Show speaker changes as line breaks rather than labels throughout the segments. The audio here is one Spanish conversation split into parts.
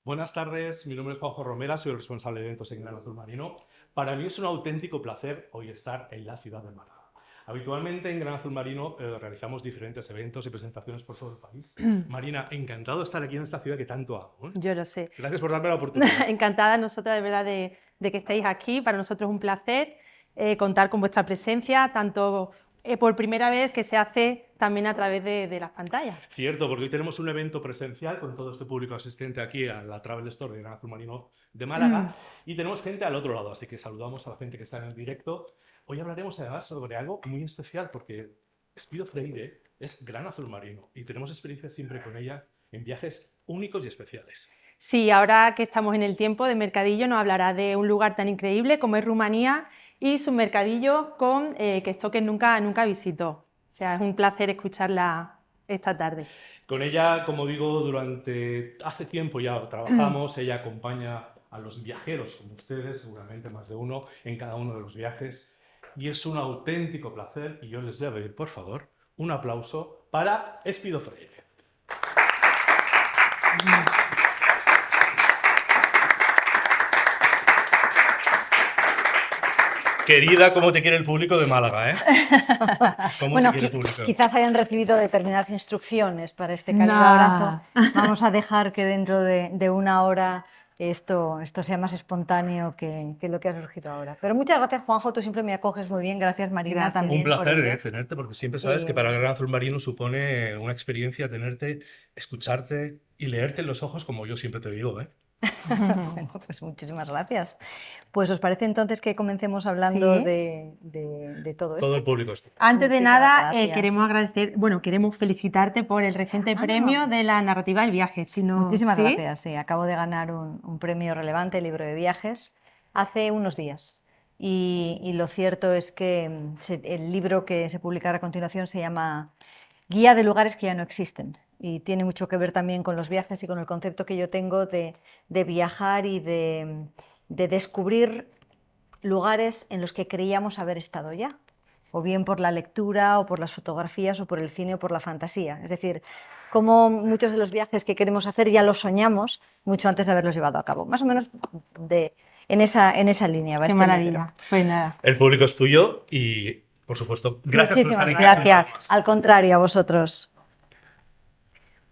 Buenas tardes, mi nombre es Juanjo Romera, soy el responsable de eventos en Gran Azul Marino. Para mí es un auténtico placer hoy estar en la ciudad de Málaga. Habitualmente en Gran Azul Marino realizamos diferentes eventos y presentaciones por todo el país. Marina, encantado de estar aquí en esta ciudad que tanto amo, ¿eh?
Yo lo sé.
Gracias por darme la oportunidad.
Encantada nosotras de verdad de que estéis aquí. Para nosotros es un placer contar con vuestra presencia, tanto por primera vez que se hace también a través de las pantallas.
Cierto, porque hoy tenemos un evento presencial con todo este público asistente aquí a la Travel Store de Gran Azul Marino de Málaga y tenemos gente al otro lado, así que saludamos a la gente que está en el directo. Hoy hablaremos además sobre algo muy especial porque Espido Freire es Gran Azul Marino y tenemos experiencias siempre con ella en viajes únicos y especiales.
Sí, ahora que estamos en el tiempo de mercadillo nos hablará de un lugar tan increíble como es Rumanía y su mercadillo que esto que nunca visitó. O sea, es un placer escucharla esta tarde.
Con ella, como digo, hace tiempo ya trabajamos, ella acompaña a los viajeros, como ustedes, seguramente más de uno, en cada uno de los viajes. Y es un auténtico placer y yo les voy a pedir, por favor, un aplauso para Espido Freire. Querida, ¿cómo te quiere el público de Málaga, eh? ¿Cómo
Bueno,
te quiere el público?
quizás hayan recibido determinadas instrucciones para este cálido abrazo. Vamos a dejar que dentro de una hora esto sea más espontáneo que lo que ha surgido ahora. Pero muchas gracias, Juanjo, tú siempre me acoges muy bien. Gracias, Marina,
Gracias.
también.
Un
por
placer
ello.
tenerte, porque siempre sabes que para el Gran Azul Marino supone una experiencia tenerte, escucharte y leerte en los ojos, como yo siempre te digo, ¿eh?
Bueno, pues muchísimas gracias. Pues ¿os parece entonces que comencemos hablando
Sí.
de todo esto?
Todo el público está.
Antes de
Muchísimas
nada,
gracias.
queremos felicitarte por el reciente premio de la narrativa del viaje.
Muchísimas
¿Sí?
gracias. Sí, acabo de ganar un premio relevante, el libro de viajes, hace unos días. Y lo cierto es que el libro que se publicará a continuación se llama Guía de lugares que ya no existen. Y tiene mucho que ver también con los viajes y con el concepto que yo tengo de viajar y de descubrir lugares en los que creíamos haber estado ya, o bien por la lectura, o por las fotografías, o por el cine, o por la fantasía. Es decir, como muchos de los viajes que queremos hacer ya los soñamos mucho antes de haberlos llevado a cabo. Más o menos en esa línea va
Qué
este
maravilla.
libro.
Pues nada.
El público es tuyo y, por supuesto, gracias por estar
Muchísimas
aquí.
gracias.
Al contrario, a vosotros.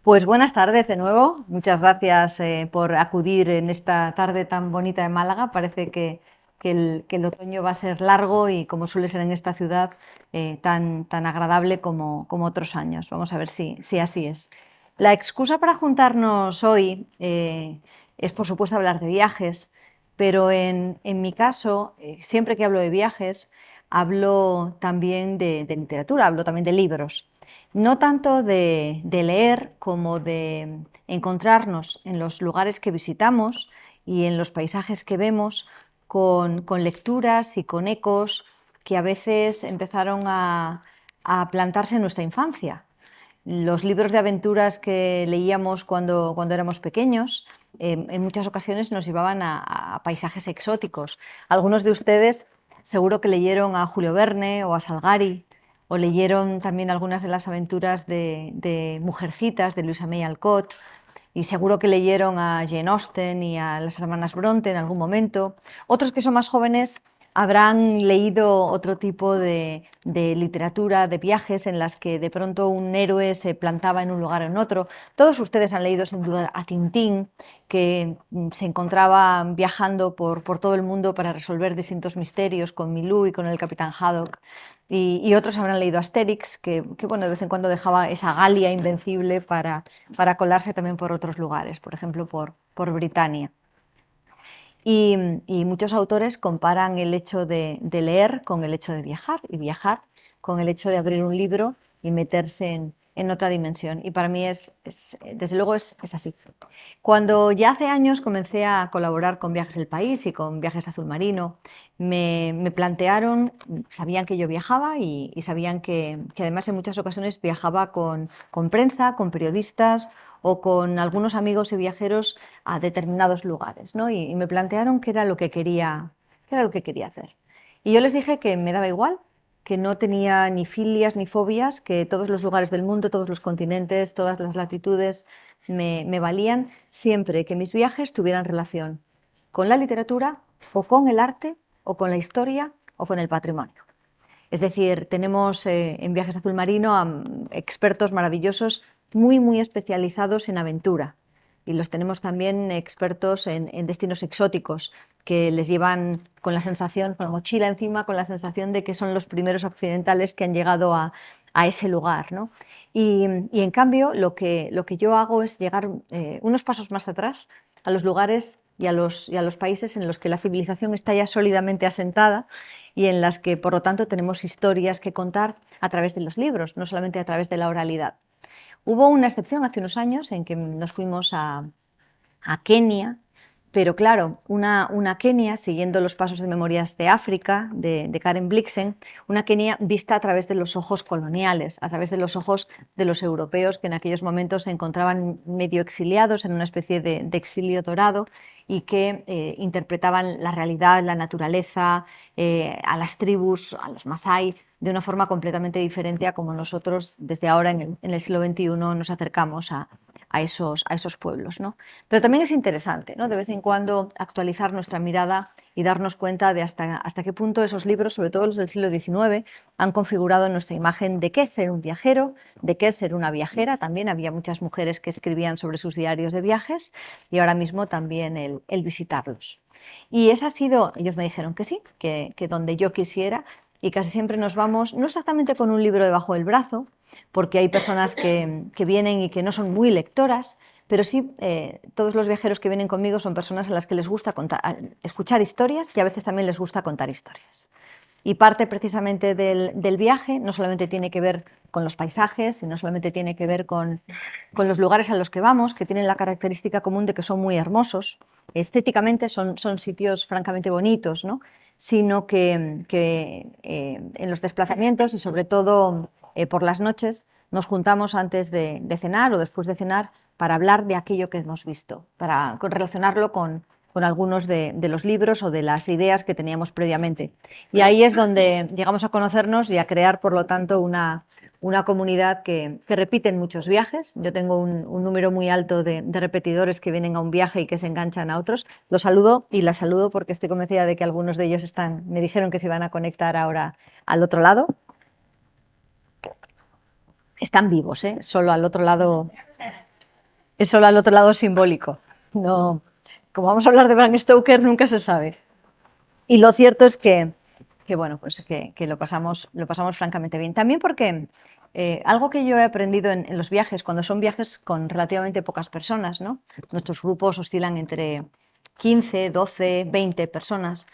Pues buenas tardes de nuevo. Muchas gracias por acudir en esta tarde tan bonita de Málaga. Parece que el otoño va a ser largo y, como suele ser en esta ciudad, tan agradable como otros años. Vamos a ver si así es. La excusa para juntarnos hoy es, por supuesto, hablar de viajes, pero en mi caso, siempre que hablo de viajes, hablo también de literatura, hablo también de libros. No tanto de leer como de encontrarnos en los lugares que visitamos y en los paisajes que vemos con lecturas y con ecos que a veces empezaron a plantarse en nuestra infancia. Los libros de aventuras que leíamos cuando éramos pequeños en muchas ocasiones nos llevaban a paisajes exóticos. Algunos de ustedes seguro que leyeron a Julio Verne o a Salgari, o leyeron también algunas de las aventuras de Mujercitas de Louisa May Alcott, y seguro que leyeron a Jane Austen y a las hermanas Bronte en algún momento. Otros que son más jóvenes habrán leído otro tipo de literatura, de viajes en las que de pronto un héroe se plantaba en un lugar o en otro. Todos ustedes han leído sin duda a Tintín, que se encontraba viajando por todo el mundo para resolver distintos misterios con Milú y con el Capitán Haddock. Y otros habrán leído Asterix, que bueno, de vez en cuando dejaba esa Galia invencible para colarse también por otros lugares, por ejemplo por Britania. Y muchos autores comparan el hecho de leer con el hecho de viajar, y viajar con el hecho de abrir un libro y meterse en otra dimensión. Y para mí desde luego es así. Cuando ya hace años comencé a colaborar con Viajes El País y con Viajes Azul Marino, me plantearon, sabían que yo viajaba y sabían que además en muchas ocasiones viajaba con prensa, con periodistas o con algunos amigos y viajeros a determinados lugares, ¿no? Y me plantearon qué era lo que quería hacer. Y yo les dije que me daba igual, que no tenía ni filias ni fobias, que todos los lugares del mundo, todos los continentes, todas las latitudes me valían, siempre que mis viajes tuvieran relación con la literatura o con el arte o con la historia o con el patrimonio. Es decir, tenemos en Viajes Azul Marino a expertos maravillosos muy especializados en aventura, y los tenemos también expertos en destinos exóticos, que les llevan con la sensación, con la mochila encima, con la sensación de que son los primeros occidentales que han llegado a ese lugar, ¿no? Y en cambio lo que yo hago es llegar unos pasos más atrás a los lugares y a los países en los que la civilización está ya sólidamente asentada y en las que, por lo tanto, tenemos historias que contar a través de los libros, no solamente a través de la oralidad. Hubo una excepción hace unos años en que nos fuimos a Kenia, pero claro, una Kenia, siguiendo los pasos de Memorias de África, de Karen Blixen, una Kenia vista a través de los ojos coloniales, a través de los ojos de los europeos que en aquellos momentos se encontraban medio exiliados en una especie de exilio dorado y que interpretaban la realidad, la naturaleza, a las tribus, a los Masái, de una forma completamente diferente a como nosotros desde ahora en el siglo XXI nos acercamos a esos pueblos, ¿no? Pero también es interesante, ¿no?, de vez en cuando actualizar nuestra mirada y darnos cuenta de hasta qué punto esos libros, sobre todo los del siglo XIX, han configurado nuestra imagen de qué es ser un viajero, de qué es ser una viajera. También había muchas mujeres que escribían sobre sus diarios de viajes y ahora mismo también el visitarlos. Y esa ha sido, ellos me dijeron que sí, que donde yo quisiera, y casi siempre nos vamos, no exactamente con un libro debajo del brazo, porque hay personas que vienen y que no son muy lectoras, pero sí todos los viajeros que vienen conmigo son personas a las que les gusta escuchar historias y a veces también les gusta contar historias. Y parte precisamente del viaje no solamente tiene que ver con los paisajes y no solamente tiene que ver con los lugares a los que vamos, que tienen la característica común de que son muy hermosos, estéticamente son sitios francamente bonitos, ¿no?, sino que en los desplazamientos y sobre todo por las noches nos juntamos antes de cenar o después de cenar para hablar de aquello que hemos visto, para relacionarlo con algunos de los libros o de las ideas que teníamos previamente. Y ahí es donde llegamos a conocernos y a crear, por lo tanto, una comunidad que repite en muchos viajes. Yo tengo un número muy alto de repetidores que vienen a un viaje y que se enganchan a otros. Los saludo y las saludo porque estoy convencida de que algunos de ellos me dijeron que se iban a conectar ahora al otro lado. Están vivos, ¿eh? Solo al otro lado, es solo al otro lado simbólico. No, como vamos a hablar de Bram Stoker, nunca se sabe. Y lo cierto es que bueno, pues que lo pasamos francamente bien. También porque algo que yo he aprendido en los viajes, cuando son viajes con relativamente pocas personas, ¿no?, nuestros grupos oscilan entre 15, 12, 20 personas,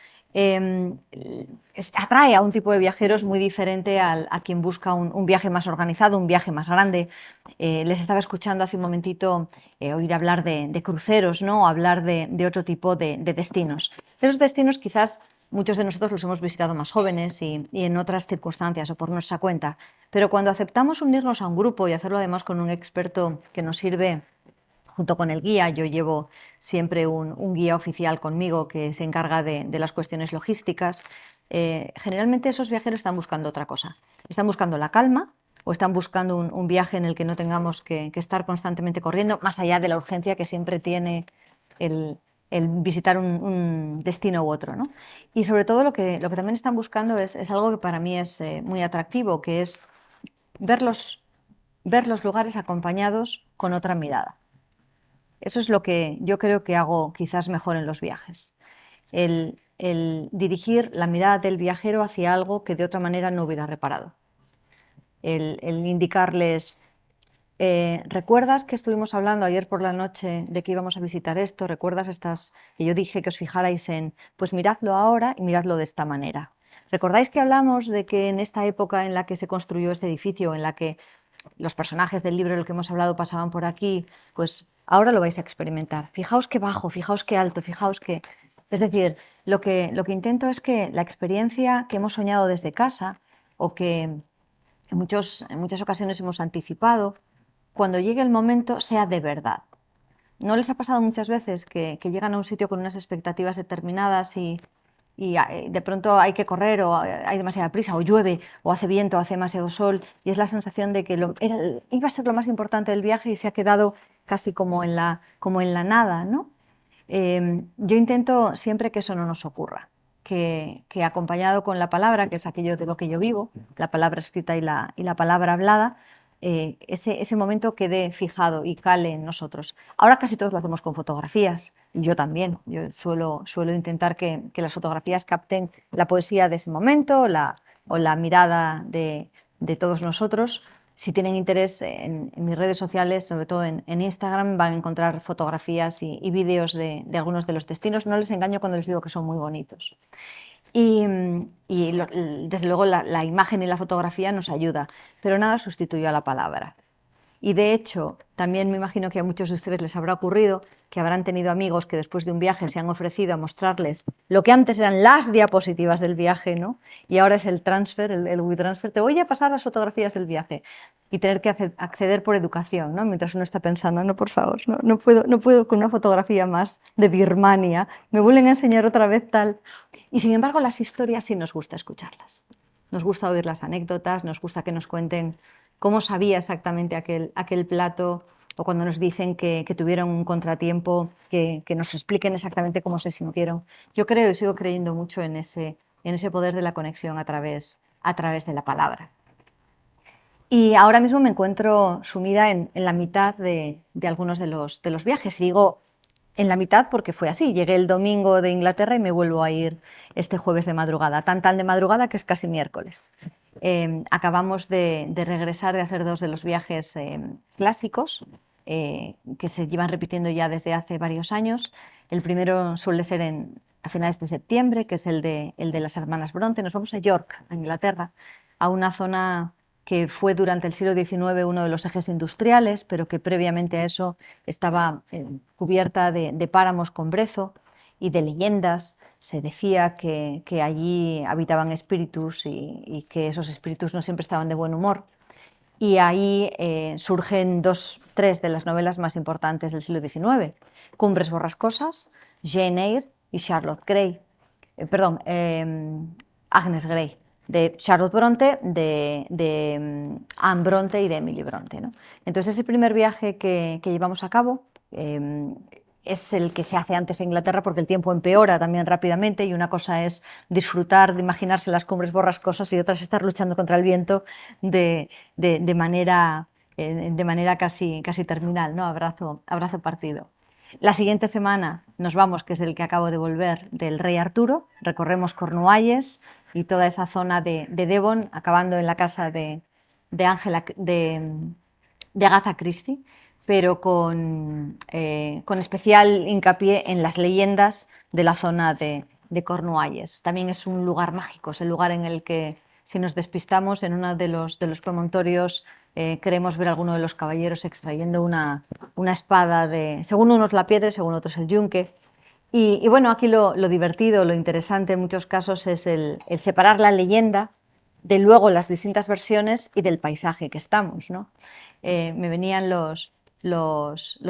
atrae a un tipo de viajeros muy diferente a quien busca un viaje más organizado, un viaje más grande. Les estaba escuchando hace un momentito oír hablar de cruceros, ¿no?, hablar de otro tipo de destinos. Esos destinos quizás muchos de nosotros los hemos visitado más jóvenes y en otras circunstancias o por nuestra cuenta, pero cuando aceptamos unirnos a un grupo y hacerlo además con un experto que nos sirve junto con el guía, yo llevo siempre un guía oficial conmigo que se encarga de las cuestiones logísticas, generalmente esos viajeros están buscando otra cosa. Están buscando la calma o están buscando un viaje en el que no tengamos que estar constantemente corriendo, más allá de la urgencia que siempre tiene el visitar un destino u otro, ¿no? Y sobre todo lo que también están buscando es algo que para mí es muy atractivo, que es ver los lugares acompañados con otra mirada. Eso es lo que yo creo que hago quizás mejor en los viajes. El dirigir la mirada del viajero hacia algo que de otra manera no hubiera reparado. El indicarles... ¿recuerdas que estuvimos hablando ayer por la noche de que íbamos a visitar esto? ¿Recuerdas que yo dije que os fijarais en, pues miradlo ahora y miradlo de esta manera? ¿Recordáis que hablamos de que en esta época en la que se construyó este edificio, en la que los personajes del libro del que hemos hablado pasaban por aquí? Pues ahora lo vais a experimentar. Fijaos qué bajo, fijaos qué alto, fijaos qué... Es decir, lo que intento es que la experiencia que hemos soñado desde casa o que en muchas ocasiones hemos anticipado, cuando llegue el momento sea de verdad. ¿No les ha pasado muchas veces que llegan a un sitio con unas expectativas determinadas y de pronto hay que correr o hay demasiada prisa o llueve o hace viento o hace demasiado sol y es la sensación de que iba a ser lo más importante del viaje y se ha quedado casi como en la nada, ¿no? Yo intento siempre que eso no nos ocurra, que acompañado con la palabra, que es aquello de lo que yo vivo, la palabra escrita y la palabra hablada, ese momento quede fijado y cale en nosotros. Ahora casi todos lo hacemos con fotografías, y yo también. Yo suelo intentar que las fotografías capten la poesía de ese momento o la mirada de todos nosotros. Si tienen interés en mis redes sociales, sobre todo en Instagram, van a encontrar fotografías y vídeos de algunos de los destinos. No les engaño cuando les digo que son muy bonitos. Desde luego la imagen y la fotografía nos ayuda, pero nada sustituye a la palabra. Y de hecho, también me imagino que a muchos de ustedes les habrá ocurrido que habrán tenido amigos que después de un viaje se han ofrecido a mostrarles lo que antes eran las diapositivas del viaje, ¿no? Y ahora es el transfer, el WeTransfer. Te voy a pasar las fotografías del viaje y tener que acceder por educación, ¿no? Mientras uno está pensando, no, por favor, no puedo con una fotografía más de Birmania, me vuelven a enseñar otra vez tal. Y sin embargo, las historias sí nos gusta escucharlas. Nos gusta oír las anécdotas, nos gusta que nos cuenten cómo sabía exactamente aquel plato, o cuando nos dicen que tuvieron un contratiempo, que nos expliquen exactamente cómo se sintieron. Yo creo y sigo creyendo mucho en ese poder de la conexión a través de la palabra. Y ahora mismo me encuentro sumida en la mitad de algunos de los viajes. Y digo en la mitad porque fue así. Llegué el domingo de Inglaterra y me vuelvo a ir este jueves de madrugada. Tan de madrugada que es casi miércoles. Acabamos de regresar de hacer 2 de los viajes clásicos que se llevan repitiendo ya desde hace varios años. El primero suele ser a finales de septiembre, que es el de las hermanas Bronte. Nos vamos a York, a Inglaterra, a una zona que fue durante el siglo XIX uno de los ejes industriales, pero que previamente a eso estaba cubierta de páramos con brezo y de leyendas. Se decía que allí habitaban espíritus y que esos espíritus no siempre estaban de buen humor. Y ahí surgen 3 de las novelas más importantes del siglo XIX, Cumbres borrascosas, Jane Eyre y Charlotte Grey. Agnes Grey, de Charlotte Bronte, de Anne Bronte y de Emily Bronte, ¿no? Entonces ese primer viaje que llevamos a cabo es el que se hace antes en Inglaterra porque el tiempo empeora también rápidamente y una cosa es disfrutar de imaginarse las cumbres borrascosas y otra es estar luchando contra el viento de manera casi terminal, ¿no? Abrazo partido. La siguiente semana nos vamos, que es el que acabo de volver, del Rey Arturo. Recorremos Cornualles y toda esa zona de Devon, acabando en la casa de Agatha Christie, pero con especial hincapié en las leyendas de la zona de Cornualles. También es un lugar mágico, es el lugar en el que, si nos despistamos, en uno de los promontorios queremos ver a alguno de los caballeros extrayendo una espada según unos la piedra y según otros el yunque. Y bueno, aquí lo divertido, lo interesante en muchos casos es el separar la leyenda de luego las distintas versiones y del paisaje que estamos, ¿no? Me venían los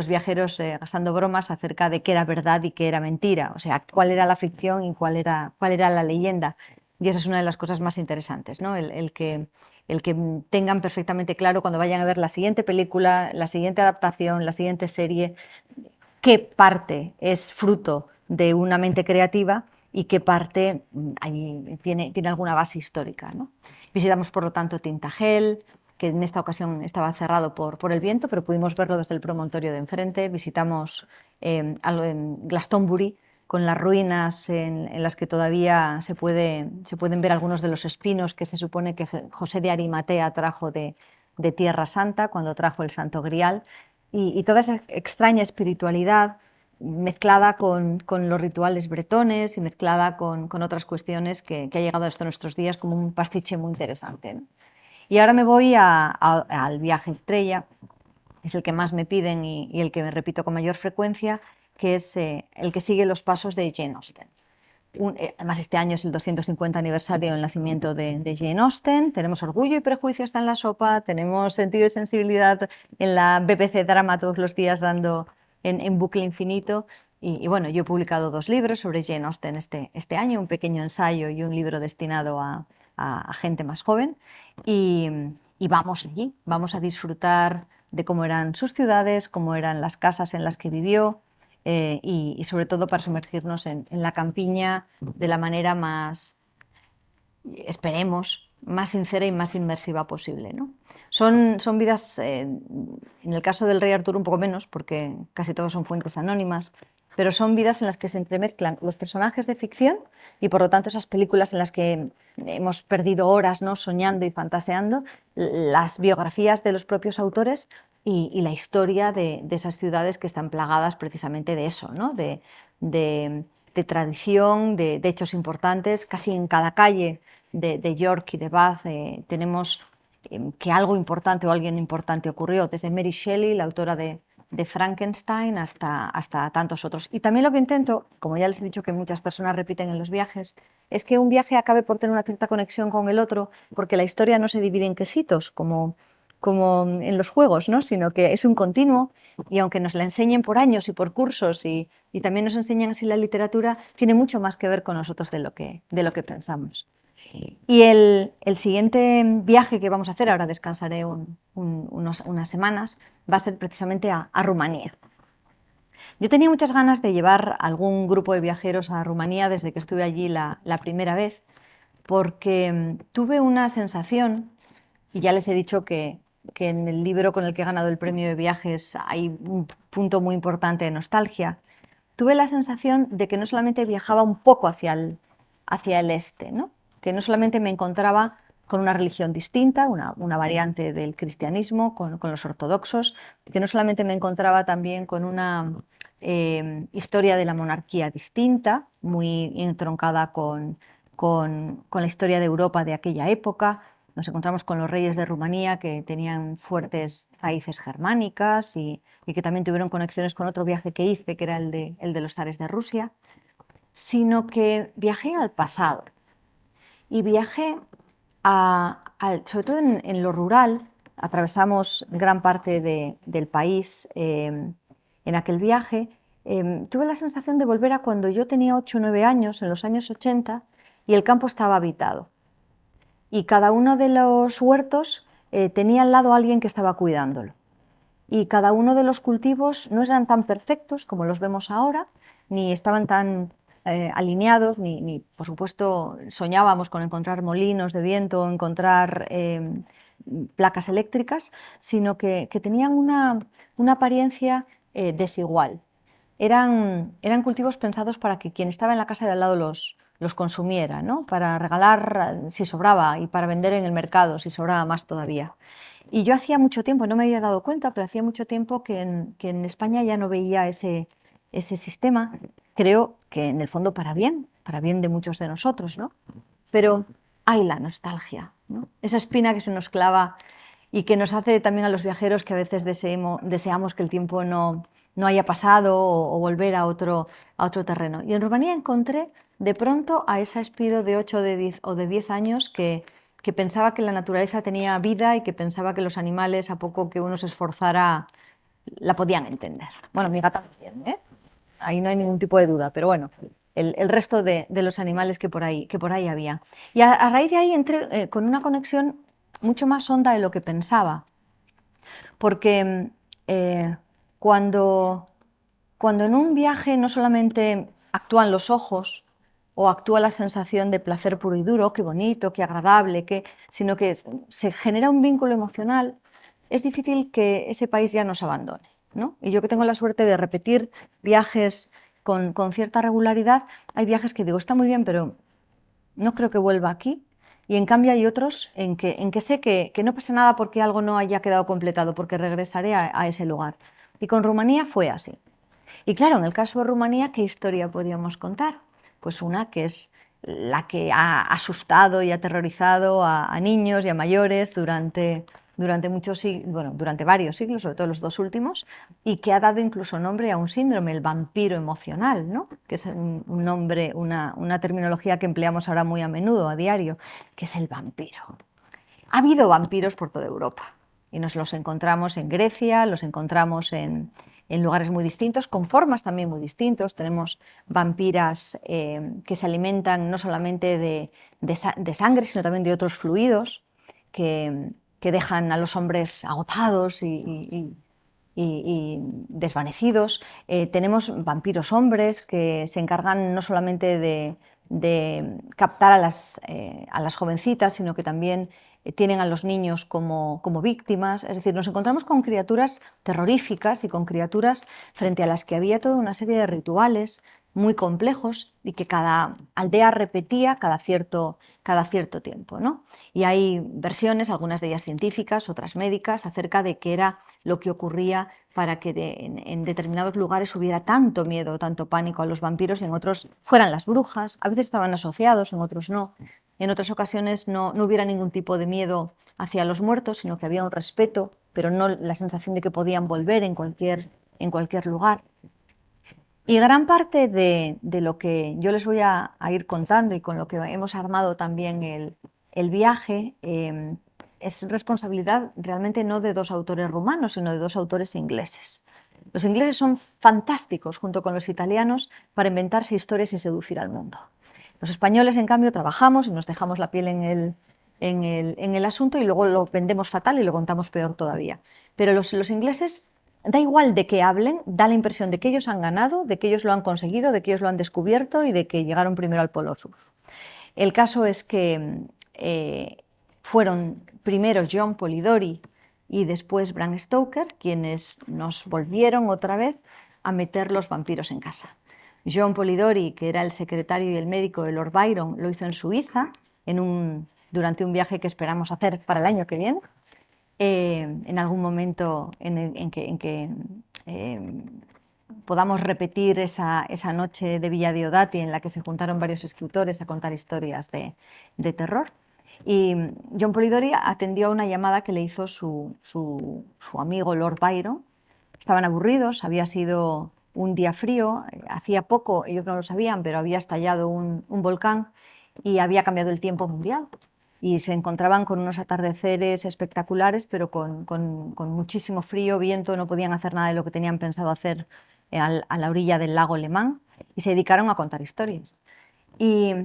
viajeros gastando bromas acerca de qué era verdad y qué era mentira, o sea, cuál era la ficción y cuál era la leyenda. Y esa es una de las cosas más interesantes, ¿no? El que tengan perfectamente claro cuando vayan a ver la siguiente película, la siguiente adaptación, la siguiente serie, qué parte es fruto de una mente creativa y qué parte tiene alguna base histórica, ¿no? Visitamos, por lo tanto, Tintagel, que en esta ocasión estaba cerrado por el viento, pero pudimos verlo desde el promontorio de enfrente. Visitamos Glastonbury, con las ruinas en las que todavía se pueden ver algunos de los espinos que se supone que José de Arimatea trajo de Tierra Santa cuando trajo el Santo Grial, y toda esa extraña espiritualidad mezclada con los rituales bretones y mezclada con otras cuestiones que ha llegado hasta nuestros días como un pastiche muy interesante, ¿no? Y ahora me voy al viaje estrella, es el que más me piden y el que me repito con mayor frecuencia, que es el que sigue los pasos de Jane Austen. Además, este año es el 250 aniversario del nacimiento de Jane Austen. Tenemos Orgullo y Prejuicio está en la sopa, tenemos Sentido y Sensibilidad en la BBC Drama todos los días dando en bucle infinito. Y bueno, yo he publicado 2 libros sobre Jane Austen este año, un pequeño ensayo y un libro destinado a gente más joven. Y vamos allí, vamos a disfrutar de cómo eran sus ciudades, cómo eran las casas en las que vivió, y sobre todo para sumergirnos en la campiña de la manera más, esperemos, más sincera y más inmersiva posible, ¿no? Son vidas, en el caso del rey Arturo un poco menos, porque casi todos son fuentes anónimas, pero son vidas en las que se entremezclan los personajes de ficción y por lo tanto esas películas en las que hemos perdido horas, ¿no?, soñando y fantaseando, las biografías de los propios autores y la historia de esas ciudades que están plagadas precisamente de eso, ¿no?, de tradición, de hechos importantes. Casi en cada calle de York y de Bath tenemos que algo importante o alguien importante ocurrió, desde Mary Shelley, la autora de Frankenstein, hasta tantos otros. Y también lo que intento, como ya les he dicho que muchas personas repiten en los viajes, es que un viaje acabe por tener una cierta conexión con el otro, porque la historia no se divide en quesitos, como en los juegos, ¿no?, sino que es un continuo, y aunque nos la enseñen por años y por cursos y también nos enseñan así la literatura, tiene mucho más que ver con nosotros de lo que pensamos. Y el siguiente viaje que vamos a hacer, ahora descansaré unas semanas, va a ser precisamente a Rumanía. Yo tenía muchas ganas de llevar algún grupo de viajeros a Rumanía desde que estuve allí la primera vez, porque tuve una sensación, y ya les he dicho que en el libro con el que he ganado el premio de viajes hay un punto muy importante de nostalgia. Tuve la sensación de que no solamente viajaba un poco hacia el este, ¿no?, que no solamente me encontraba con una religión distinta, una variante del cristianismo, con los ortodoxos, que no solamente me encontraba también con una historia de la monarquía distinta, muy entroncada con la historia de Europa de aquella época. Nos encontramos con los reyes de Rumanía, que tenían fuertes raíces germánicas y que también tuvieron conexiones con otro viaje que hice, que era el de los zares de Rusia, sino que viajé al pasado. Y viajé, sobre todo en lo rural. Atravesamos gran parte del país en aquel viaje. Tuve la sensación de volver a cuando yo tenía 8 o 9 años, en los años 80, y el campo estaba habitado. Y cada uno de los huertos tenía al lado a alguien que estaba cuidándolo. Y cada uno de los cultivos no eran tan perfectos como los vemos ahora, ni estaban tan alineados, ni por supuesto soñábamos con encontrar molinos de viento o encontrar placas eléctricas, sino que tenían una apariencia desigual. Eran cultivos pensados para que quien estaba en la casa de al lado los consumiera, ¿no?, para regalar si sobraba y para vender en el mercado si sobraba más todavía. Y yo hacía mucho tiempo, no me había dado cuenta, pero hacía mucho tiempo que en España ya no veía ese sistema. Creo que en el fondo para bien de muchos de nosotros, ¿no? Pero hay la nostalgia, ¿no?, esa espina que se nos clava y que nos hace también a los viajeros que a veces deseamos que el tiempo no haya pasado o volver a otro terreno. Y en Rumanía encontré de pronto a esa Espido de 8 o de 10 años que pensaba que la naturaleza tenía vida y que pensaba que los animales, a poco que uno se esforzara, la podían entender. Bueno, mi gata también, ¿eh? Ahí no hay ningún tipo de duda, pero bueno, el resto de los animales que por ahí había. Y a raíz de ahí entré con una conexión mucho más honda de lo que pensaba, porque cuando en un viaje no solamente actúan los ojos o actúa la sensación de placer puro y duro, qué bonito, qué agradable, sino que se genera un vínculo emocional, es difícil que ese país ya nos abandone, ¿no? Y yo, que tengo la suerte de repetir viajes con cierta regularidad, hay viajes que digo, está muy bien, pero no creo que vuelva aquí. Y en cambio hay otros en que sé que no pasa nada porque algo no haya quedado completado, porque regresaré a ese lugar. Y con Rumanía fue así. Y claro, en el caso de Rumanía, ¿qué historia podíamos contar? Pues una que es la que ha asustado y aterrorizado a niños y a mayores durante varios siglos, sobre todo los 2 últimos, y que ha dado incluso nombre a un síndrome, el vampiro emocional, ¿no?, que es un nombre, una terminología que empleamos ahora muy a menudo, a diario, que es el vampiro. Ha habido vampiros por toda Europa y nos los encontramos en Grecia, los encontramos en en lugares muy distintos, con formas también muy distintos. Tenemos vampiras que se alimentan no solamente de sangre, sino también de otros fluidos que dejan a los hombres agotados y desvanecidos. Tenemos vampiros hombres que se encargan no solamente de captar a las jovencitas, sino que también tienen a los niños como víctimas. Es decir, nos encontramos con criaturas terroríficas y con criaturas frente a las que había toda una serie de rituales muy complejos y que cada aldea repetía cada cierto tiempo, ¿no? Y hay versiones, algunas de ellas científicas, otras médicas, acerca de qué era lo que ocurría para que en determinados lugares hubiera tanto miedo, tanto pánico a los vampiros, y en otros fueran las brujas. A veces estaban asociados, en otros no. En otras ocasiones no hubiera ningún tipo de miedo hacia los muertos, sino que había un respeto, pero no la sensación de que podían volver en cualquier lugar. Y gran parte de lo que yo les voy a ir contando y con lo que hemos armado también el viaje es responsabilidad realmente no de dos autores rumanos, sino de dos autores ingleses. Los ingleses son fantásticos, junto con los italianos, para inventarse historias y seducir al mundo. Los españoles, en cambio, trabajamos y nos dejamos la piel en el asunto y luego lo vendemos fatal y lo contamos peor todavía. Pero los ingleses, da igual de qué hablen, da la impresión de que ellos han ganado, de que ellos lo han conseguido, de que ellos lo han descubierto y de que llegaron primero al Polo Sur. El caso es que fueron primero John Polidori y después Bram Stoker quienes nos volvieron otra vez a meter los vampiros en casa. John Polidori, que era el secretario y el médico de Lord Byron, lo hizo en Suiza durante un viaje que esperamos hacer para el año que viene. En algún momento en que podamos repetir esa noche de Villa Diodati en la que se juntaron varios escritores a contar historias de terror. Y John Polidori atendió a una llamada que le hizo su amigo Lord Byron. Estaban aburridos, había sido un día frío, hacía poco, ellos no lo sabían, pero había estallado un volcán y había cambiado el tiempo mundial. Y se encontraban con unos atardeceres espectaculares, pero con muchísimo frío, viento, no podían hacer nada de lo que tenían pensado hacer a la orilla del lago Le Mans, y se dedicaron a contar historias. Y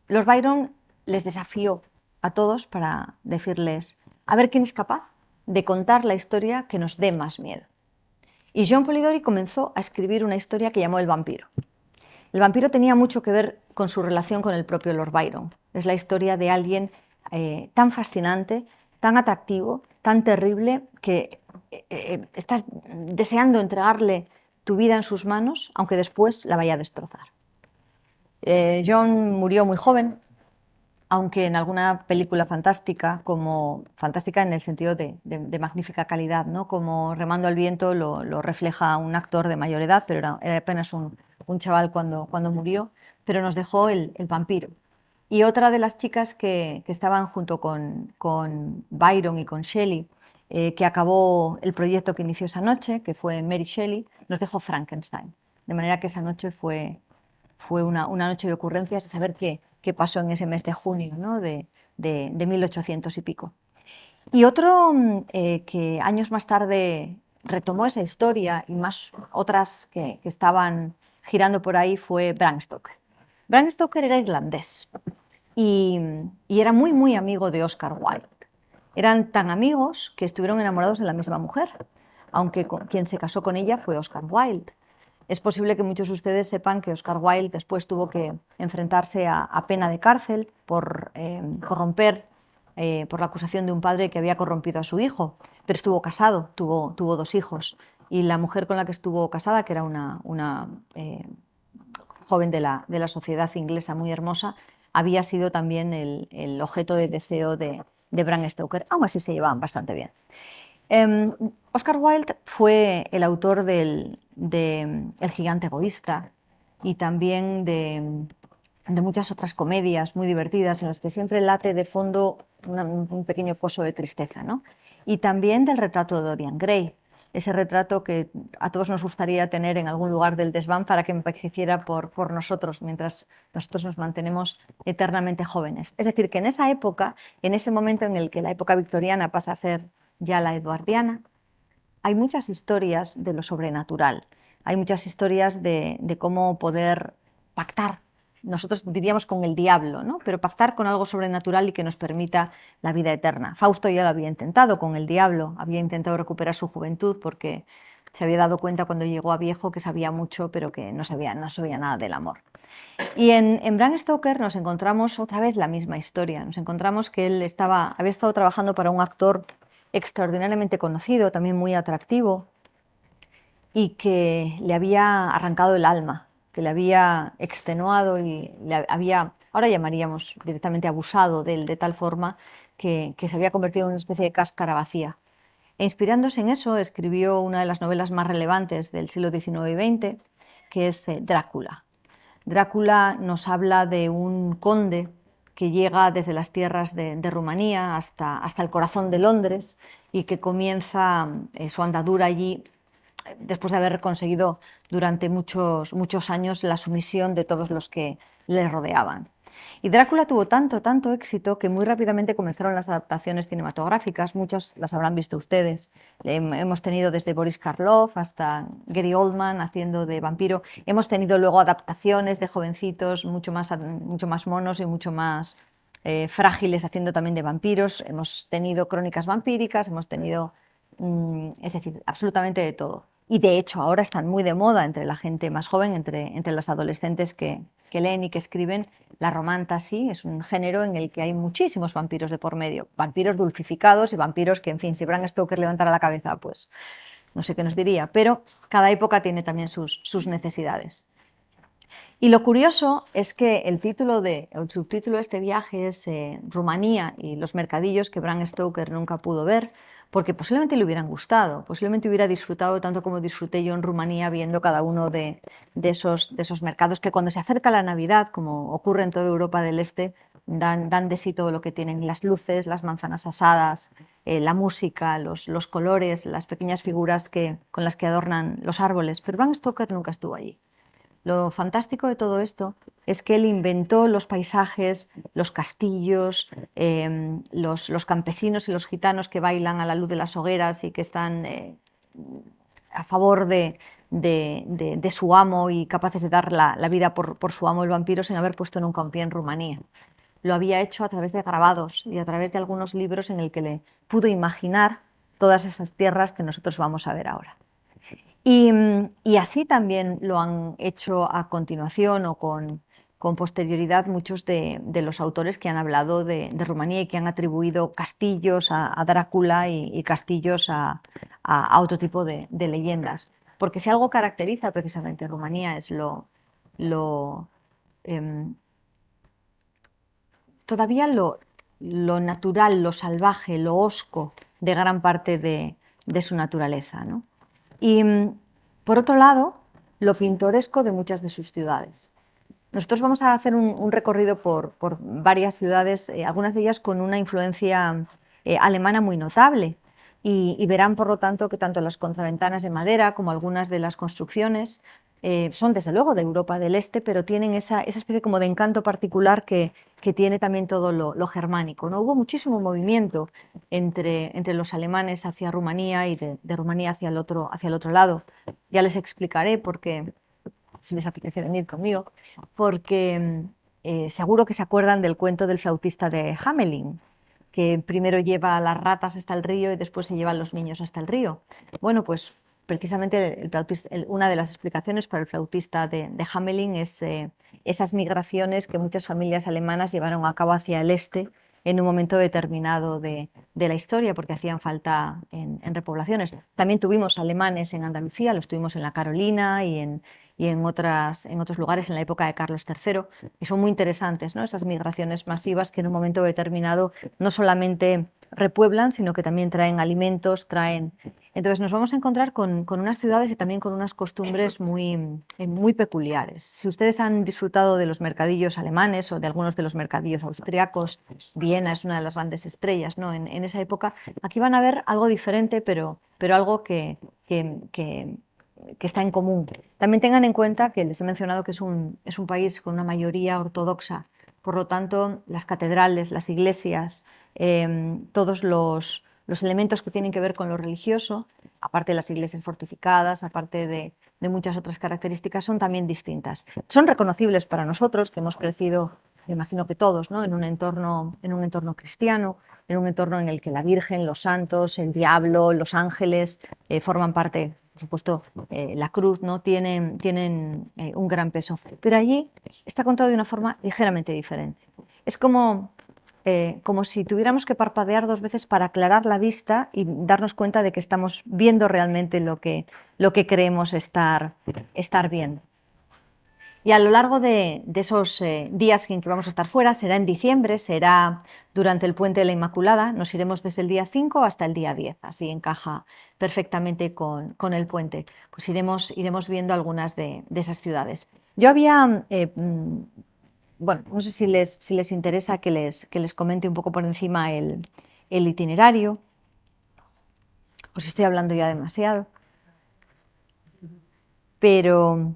Lord Byron les desafió a todos para decirles, a ver quién es capaz de contar la historia que nos dé más miedo. Y John Polidori comenzó a escribir una historia que llamó El vampiro. El vampiro tenía mucho que ver con su relación con el propio Lord Byron. Es la historia de alguien tan fascinante, tan atractivo, tan terrible, que estás deseando entregarle tu vida en sus manos, aunque después la vaya a destrozar. John murió muy joven, aunque en alguna película fantástica, fantástica en el sentido de magnífica calidad, ¿no? Como Remando al viento lo refleja un actor de mayor edad, pero era apenas un chaval cuando murió, pero nos dejó el vampiro. Y otra de las chicas que estaban junto con Byron y con Shelley, que acabó el proyecto que inició esa noche, que fue Mary Shelley, nos dejó Frankenstein. De manera que esa noche fue una noche de ocurrencias, de saber qué pasó en ese mes de junio, ¿no? de 1800 y pico. Y otro que años más tarde retomó esa historia y más otras que estaban girando por ahí fue Bram Stoker. Bram Stoker era irlandés y era muy, muy amigo de Oscar Wilde. Eran tan amigos que estuvieron enamorados de la misma mujer, aunque quien se casó con ella fue Oscar Wilde. Es posible que muchos de ustedes sepan que Oscar Wilde después tuvo que enfrentarse a pena de cárcel por corromper, por la acusación de un padre que había corrompido a su hijo, pero estuvo casado, tuvo 2 hijos, y la mujer con la que estuvo casada, que era una joven de la sociedad inglesa muy hermosa, había sido también el objeto de deseo de Bram Stoker. Aún así se llevaban bastante bien. Oscar Wilde fue el autor de El gigante egoísta y también de muchas otras comedias muy divertidas en las que siempre late de fondo un pequeño pozo de tristeza, ¿no? Y también del retrato de Dorian Gray, ese retrato que a todos nos gustaría tener en algún lugar del desván para que envejeciera por nosotros, mientras nosotros nos mantenemos eternamente jóvenes. Es decir, que en esa época, en ese momento en el que la época victoriana pasa a ser ya la eduardiana, hay muchas historias de lo sobrenatural, hay muchas historias de cómo poder pactar, nosotros diríamos con el diablo, ¿no? Pero pactar con algo sobrenatural y que nos permita la vida eterna. Fausto ya lo había intentado con el diablo, había intentado recuperar su juventud porque se había dado cuenta cuando llegó a viejo que sabía mucho, pero que no sabía nada del amor. Y en Bram Stoker nos encontramos otra vez la misma historia. Nos encontramos que él había estado trabajando para un actor extraordinariamente conocido, también muy atractivo, y que le había arrancado el alma, que le había extenuado y le había, ahora llamaríamos directamente abusado de él, de tal forma que se había convertido en una especie de cáscara vacía. E inspirándose en eso, escribió una de las novelas más relevantes del siglo XIX y XX, que es Drácula. Drácula nos habla de un conde que llega desde las tierras de Rumanía hasta el corazón de Londres y que comienza su andadura allí después de haber conseguido durante muchos años la sumisión de todos los que le rodeaban. Y Drácula tuvo tanto éxito que muy rápidamente comenzaron las adaptaciones cinematográficas, muchas las habrán visto ustedes. Hemos tenido desde Boris Karloff hasta Gary Oldman haciendo de vampiro. Hemos tenido luego adaptaciones de jovencitos mucho más monos y mucho más frágiles haciendo también de vampiros. Hemos tenido crónicas vampíricas, hemos tenido, es decir, absolutamente de todo. Y de hecho ahora están muy de moda entre la gente más joven, entre los adolescentes que leen y que escriben. La romantasy es un género en el que hay muchísimos vampiros de por medio, vampiros dulcificados y vampiros que, en fin, si Bram Stoker levantara la cabeza, pues no sé qué nos diría, pero cada época tiene también sus necesidades. Y lo curioso es que el subtítulo de este viaje es Rumanía y los mercadillos que Bram Stoker nunca pudo ver, porque posiblemente le hubieran gustado, posiblemente hubiera disfrutado tanto como disfruté yo en Rumanía viendo cada uno de esos mercados que cuando se acerca la Navidad, como ocurre en toda Europa del Este, dan de sí todo lo que tienen, las luces, las manzanas asadas, la música, los colores, las pequeñas figuras con las que adornan los árboles, pero Bram Stoker nunca estuvo allí. Lo fantástico de todo esto es que él inventó los paisajes, los castillos, los campesinos y los gitanos que bailan a la luz de las hogueras y que están a favor de su amo y capaces de dar la vida por su amo el vampiro sin haber puesto nunca un pie en Rumanía. Lo había hecho a través de grabados y a través de algunos libros en el que le pudo imaginar todas esas tierras que nosotros vamos a ver ahora. Y así también lo han hecho a continuación o con posterioridad muchos de los autores que han hablado de Rumanía y que han atribuido castillos a Drácula y castillos a otro tipo de leyendas. Porque si algo caracteriza precisamente a Rumanía es todavía lo natural, lo salvaje, lo hosco de gran parte de su naturaleza, ¿no? Y, por otro lado, lo pintoresco de muchas de sus ciudades. Nosotros vamos a hacer un recorrido por varias ciudades, algunas de ellas con una influencia alemana muy notable. Y verán, por lo tanto, que tanto las contraventanas de madera como algunas de las construcciones son, desde luego, de Europa del Este, pero tienen esa especie como de encanto particular que tiene también todo lo germánico, ¿no? Hubo muchísimo movimiento entre los alemanes hacia Rumanía y de Rumanía hacia el otro lado. Ya les explicaré por qué, si les apetece venir conmigo, porque seguro que se acuerdan del cuento del flautista de Hamelin, que primero lleva a las ratas hasta el río y después se llevan los niños hasta el río. Bueno, pues precisamente una de las explicaciones para el flautista de Hamelin es esas migraciones que muchas familias alemanas llevaron a cabo hacia el este en un momento determinado de la historia, porque hacían falta en repoblaciones. También tuvimos alemanes en Andalucía, los tuvimos en la Carolina y en otros lugares en la época de Carlos III, y son muy interesantes, ¿no? Esas migraciones masivas que en un momento determinado no solamente repueblan, sino que también traen alimentos, Entonces nos vamos a encontrar con unas ciudades y también con unas costumbres muy peculiares. Si ustedes han disfrutado de los mercadillos alemanes o de algunos de los mercadillos austriacos, Viena es una de las grandes estrellas, ¿no? En esa época, aquí van a ver algo diferente, pero algo que está en común. También tengan en cuenta que les he mencionado que es un país con una mayoría ortodoxa, por lo tanto las catedrales, las iglesias, todos los elementos que tienen que ver con lo religioso aparte de las iglesias fortificadas, aparte de muchas otras características, son también distintas. Son reconocibles para nosotros, que hemos crecido, me imagino que todos, ¿no? en un entorno cristiano, en un entorno en el que la Virgen, los santos, el diablo, los ángeles forman parte, por supuesto, la cruz, ¿no? tienen un gran peso. Pero allí está contado de una forma ligeramente diferente. Es como si tuviéramos que parpadear 2 veces para aclarar la vista y darnos cuenta de que estamos viendo realmente lo que creemos estar viendo. Y a lo largo de esos días en que vamos a estar fuera, será en diciembre, será durante el Puente de la Inmaculada, nos iremos desde el día 5 hasta el día 10, así encaja perfectamente con el puente. Pues iremos viendo algunas de esas ciudades. Yo había, bueno, no sé si les interesa que les comente un poco por encima el itinerario, o si estoy hablando ya demasiado, pero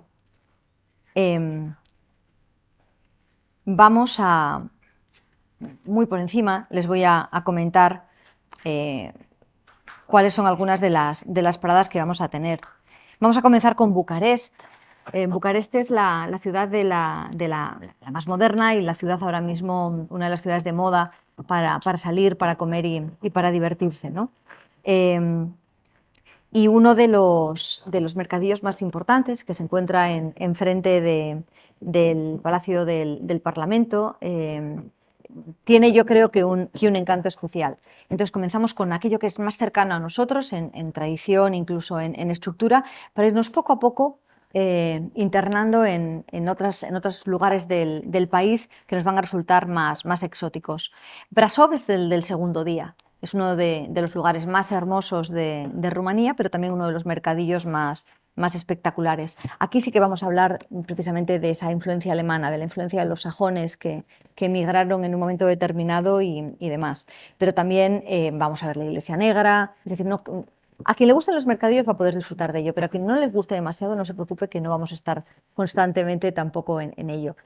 vamos a, muy por encima, les voy a comentar cuáles son algunas de las paradas que vamos a tener. Vamos a comenzar con Bucarest. Bucarest es la ciudad la más moderna y la ciudad ahora mismo, una de las ciudades de moda para salir, para comer y para divertirse, ¿no? Y uno de los mercadillos más importantes, que se encuentra enfrente del Palacio del Parlamento, tiene, yo creo, que un encanto especial. Entonces comenzamos con aquello que es más cercano a nosotros en tradición, incluso en estructura, para irnos poco a poco internando en otros lugares del país que nos van a resultar más exóticos. Brasov es el del segundo día. Es uno de los lugares más hermosos de Rumanía, pero también uno de los mercadillos más espectaculares. Aquí sí que vamos a hablar precisamente de esa influencia alemana, de la influencia de los sajones que emigraron en un momento determinado y demás. Pero también vamos a ver la Iglesia Negra, es decir, no, a quien le gusten los mercadillos va a poder disfrutar de ello, pero a quien no les guste demasiado no se preocupe, que no vamos a estar constantemente tampoco en ello.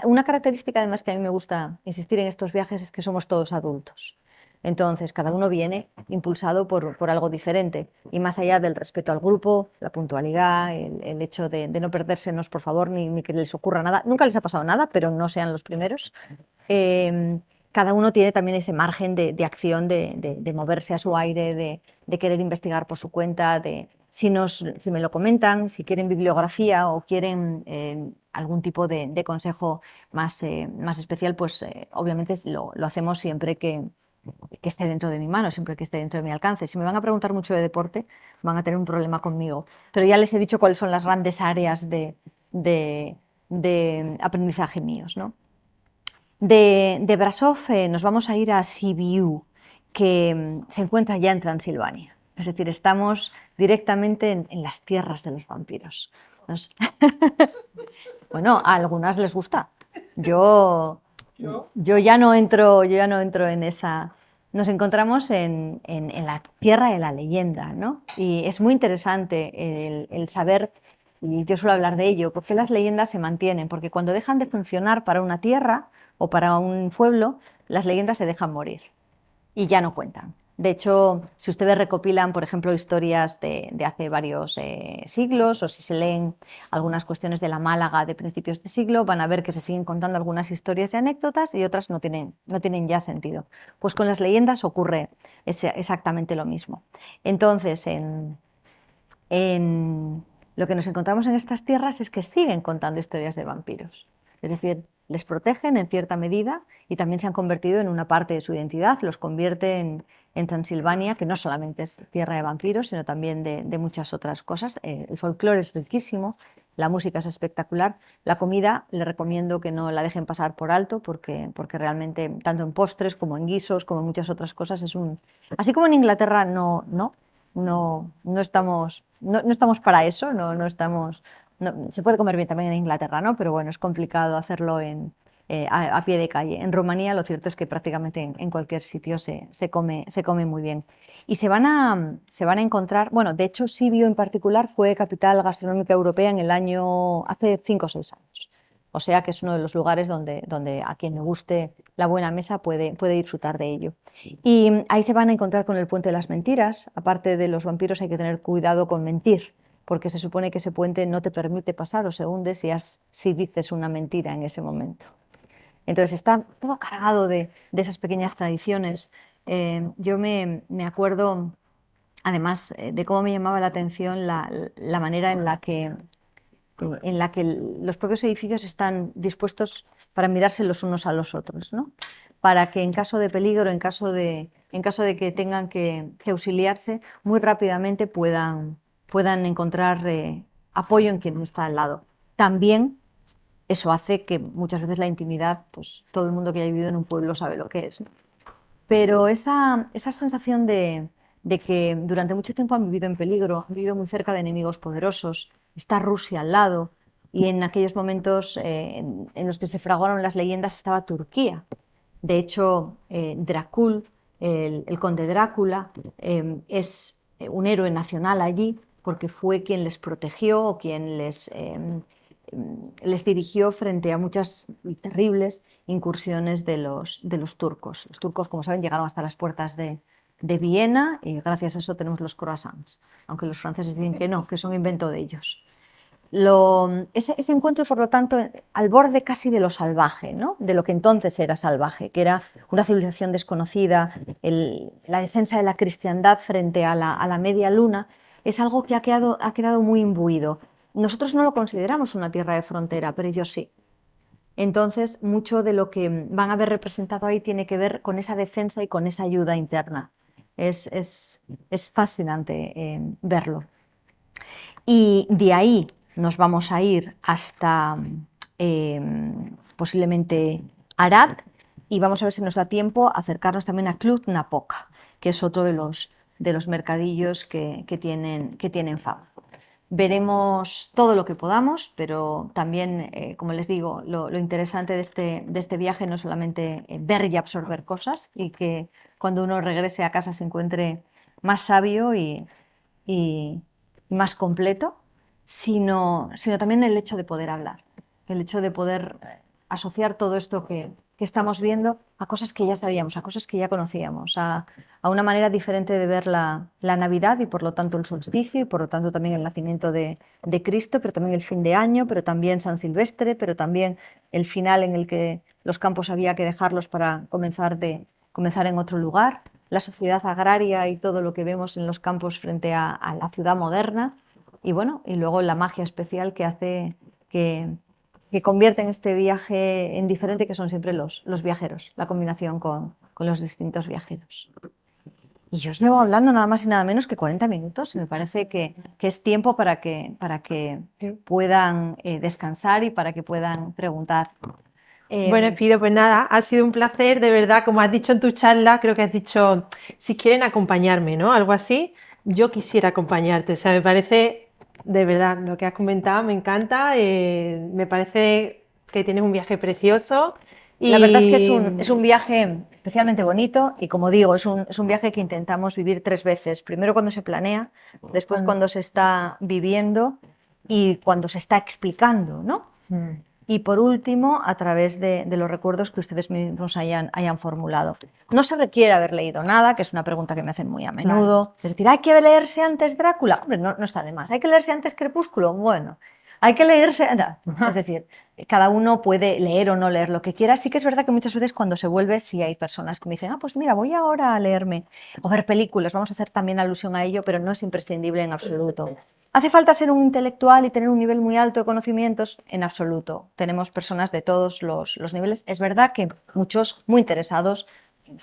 Una característica además que a mí me gusta insistir en estos viajes es que somos todos adultos. Entonces, cada uno viene impulsado por algo diferente y más allá del respeto al grupo, la puntualidad, el hecho de no perdérsenos, por favor, ni que les ocurra nada. Nunca les ha pasado nada, pero no sean los primeros. Cada uno tiene también ese margen de acción, de moverse a su aire, de querer investigar por su cuenta, si me lo comentan, si quieren bibliografía o quieren algún tipo de consejo más especial, pues obviamente lo hacemos siempre que esté dentro de mi mano, siempre que esté dentro de mi alcance. Si me van a preguntar mucho de deporte, van a tener un problema conmigo. Pero ya les he dicho cuáles son las grandes áreas de aprendizaje míos, ¿no? De Brasov nos vamos a ir a Sibiu, que se encuentra ya en Transilvania. Es decir, estamos directamente en las tierras de los vampiros. Bueno, a algunas les gusta. Yo ya no entro en esa. Nos encontramos en la tierra de la leyenda, ¿no? Y es muy interesante el saber, y yo suelo hablar de ello, por qué las leyendas se mantienen, porque cuando dejan de funcionar para una tierra o para un pueblo, las leyendas se dejan morir y ya no cuentan. De hecho, si ustedes recopilan, por ejemplo, historias de hace varios siglos, o si se leen algunas cuestiones de la Málaga de principios de siglo, van a ver que se siguen contando algunas historias y anécdotas y otras no tienen ya sentido. Pues con las leyendas ocurre exactamente lo mismo. Entonces, lo que nos encontramos en estas tierras es que siguen contando historias de vampiros. Es decir, les protegen en cierta medida y también se han convertido en una parte de su identidad, los convierte en Transilvania, que no solamente es tierra de vampiros, sino también de muchas otras cosas. El folclore es riquísimo, la música es espectacular, la comida les recomiendo que no la dejen pasar por alto porque realmente tanto en postres como en guisos como en muchas otras cosas así como en Inglaterra no estamos para eso, se puede comer bien también en Inglaterra, ¿no? Pero bueno, es complicado hacerlo a pie de calle. En Rumanía lo cierto es que prácticamente en cualquier sitio se come muy bien. Y se van a encontrar, bueno, de hecho Sibiu en particular fue capital gastronómica europea hace 5 o 6 años. O sea que es uno de los lugares donde a quien le guste la buena mesa puede disfrutar de ello. Y ahí se van a encontrar con el Puente de las Mentiras. Aparte de los vampiros hay que tener cuidado con mentir, porque se supone que ese puente no te permite pasar o se hunde si dices una mentira en ese momento. Entonces está todo cargado de esas pequeñas tradiciones. Yo me acuerdo, además, de cómo me llamaba la atención la manera en la que los propios edificios están dispuestos para mirarse los unos a los otros, ¿no? Para que en caso de peligro, en caso de que tengan que auxiliarse, muy rápidamente puedan encontrar apoyo en quien está al lado. También eso hace que muchas veces la intimidad, pues todo el mundo que haya vivido en un pueblo sabe lo que es, ¿no? Pero esa sensación de que durante mucho tiempo han vivido en peligro, han vivido muy cerca de enemigos poderosos, está Rusia al lado, y en aquellos momentos en los que se fraguaron las leyendas estaba Turquía. De hecho, Drácula, el conde Drácula, es un héroe nacional allí porque fue quien les protegió o quien les dirigió frente a muchas y terribles incursiones de los turcos. Los turcos, como saben, llegaron hasta las puertas de Viena y gracias a eso tenemos los croissants, aunque los franceses dicen que no, que son invento de ellos. Ese encuentro, por lo tanto, al borde casi de lo salvaje, ¿no? De lo que entonces era salvaje, que era una civilización desconocida, la defensa de la cristiandad frente a la media luna, es algo que ha quedado muy imbuido. Nosotros no lo consideramos una tierra de frontera, pero ellos sí. Entonces, mucho de lo que van a ver representado ahí tiene que ver con esa defensa y con esa ayuda interna. Es fascinante verlo. Y de ahí nos vamos a ir hasta posiblemente Arad y vamos a ver si nos da tiempo a acercarnos también a Cluj-Napoca, que es otro de los mercadillos que tienen fama. Veremos todo lo que podamos, pero también, como les digo, lo interesante de este viaje no es solamente ver y absorber cosas y que cuando uno regrese a casa se encuentre más sabio y más completo, sino también el hecho de poder hablar, el hecho de poder asociar todo esto que estamos viendo a cosas que ya sabíamos, a cosas que ya conocíamos, a una manera diferente de ver la Navidad y por lo tanto el solsticio y por lo tanto también el nacimiento de Cristo, pero también el fin de año, pero también San Silvestre, pero también el final en el que los campos había que dejarlos para comenzar en otro lugar, la sociedad agraria y todo lo que vemos en los campos frente a la ciudad moderna y bueno, y luego la magia especial que hace que convierten este viaje en diferente, que son siempre los viajeros, la combinación con los distintos viajeros. Y yo os llevo hablando nada más y nada menos que 40 minutos y me parece que es tiempo para que puedan descansar y para que puedan preguntar.
Bueno, Espido, pues nada, ha sido un placer, de verdad, como has dicho en tu charla, creo que has dicho, si quieren acompañarme, ¿no? Algo así, yo quisiera acompañarte, o sea, me parece, de verdad, lo que has comentado me encanta, me parece que tienes un viaje precioso.
La verdad es que es un viaje especialmente bonito y, como digo, es un viaje que intentamos vivir 3 veces. Primero cuando se planea, después cuando se está viviendo y cuando se está explicando, ¿no? Y por último, a través de los recuerdos que ustedes mismos hayan formulado. No se requiere haber leído nada, que es una pregunta que me hacen muy a menudo. Claro. Es decir, ¿hay que leerse antes Drácula? Hombre, no está de más. ¿Hay que leerse antes Crepúsculo? Bueno, hay que leerse... Es decir, cada uno puede leer o no leer lo que quiera. Sí que es verdad que muchas veces cuando se vuelve, sí hay personas que me dicen, pues mira, voy ahora a leerme o ver películas. Vamos a hacer también alusión a ello, pero no es imprescindible en absoluto. ¿Hace falta ser un intelectual y tener un nivel muy alto de conocimientos? En absoluto. Tenemos personas de todos los niveles. Es verdad que muchos muy interesados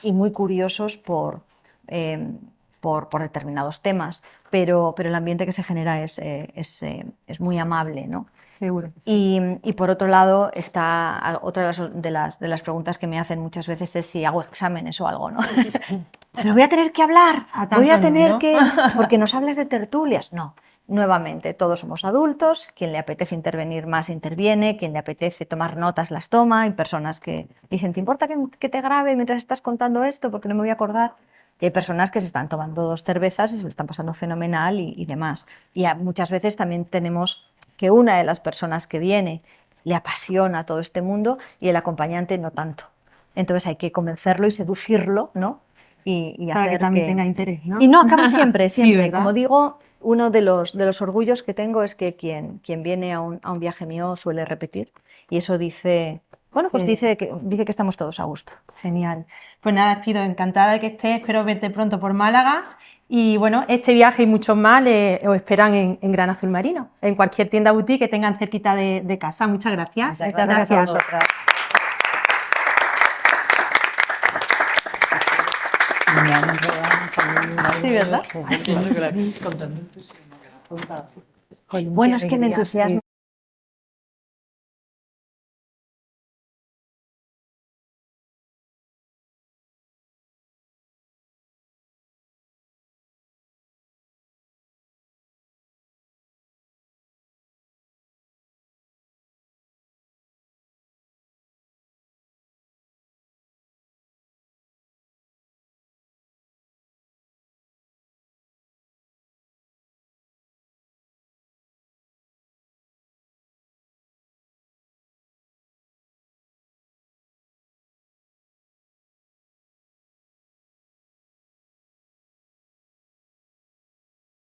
y muy curiosos por determinados temas, pero el ambiente que se genera es muy amable, ¿no?
Seguro.
Y por otro lado, está otra de las preguntas que me hacen muchas veces es si hago exámenes o algo, ¿no? Pero voy a tener que hablar, voy a tener que... Porque nos hablas de tertulias. No. Nuevamente, todos somos adultos, quien le apetece intervenir más interviene, quien le apetece tomar notas las toma, hay personas que dicen, ¿te importa que te grabe mientras estás contando esto? Porque no me voy a acordar. Y hay personas que se están tomando 2 cervezas y se lo están pasando fenomenal y demás. Y muchas veces también tenemos que una de las personas que viene le apasiona todo este mundo y el acompañante no tanto. Entonces hay que convencerlo y seducirlo, ¿no? Y
Para que
hacer
también tenga interés, ¿no?
Y no, acaba siempre,
Sí,
siempre.
¿verdad?
Como digo, uno de los orgullos que tengo es que quien viene a un viaje mío suele repetir. Y eso dice, bueno, pues dice que estamos todos a gusto.
Genial. Pues nada, Espido, encantada de que estés, espero verte pronto por Málaga. Y bueno, este viaje y muchos más os esperan en Gran Azul Marino, en cualquier tienda boutique que tengan cerquita de casa. Muchas gracias.
Muchas gracias a vosotras. Sí, ¿verdad? Bueno, es que me entusiasma.